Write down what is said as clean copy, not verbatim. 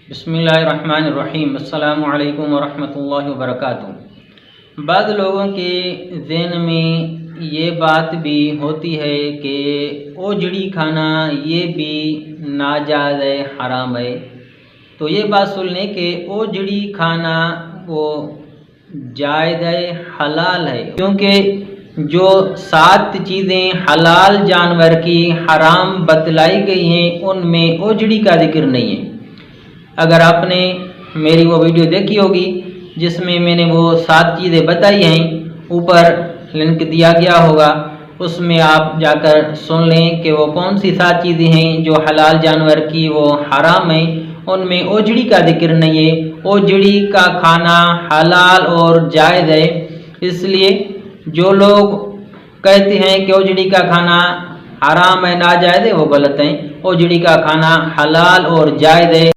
بسم اللہ الرحمن الرحیم۔ السلام علیکم ورحمۃ اللہ وبرکاتہ۔ بعض لوگوں کے ذہن میں یہ بات بھی ہوتی ہے کہ اوجڑی کھانا یہ بھی ناجائز ہے، حرام ہے۔ تو یہ بات سن لیں کہ اوجڑی کھانا وہ جائز ہے، حلال ہے، کیونکہ جو 7 چیزیں حلال جانور کی حرام بتلائی گئی ہیں ان میں اوجڑی کا ذکر نہیں ہے۔ اگر آپ نے میری وہ ویڈیو دیکھی ہوگی جس میں میں نے وہ 7 چیزیں بتائی ہیں، اوپر لنک دیا گیا ہوگا، اس میں آپ جا کر سن لیں کہ وہ کون سی 7 چیزیں ہیں جو حلال جانور کی وہ حرام ہیں۔ ان میں اوجڑی کا ذکر نہیں ہے۔ اوجڑی کا کھانا حلال اور جائز ہے، اس لیے جو لوگ کہتے ہیں کہ اوجڑی کا کھانا حرام ہے، ناجائز ہے، وہ غلط ہیں۔ اوجڑی کا کھانا حلال اور جائز ہے۔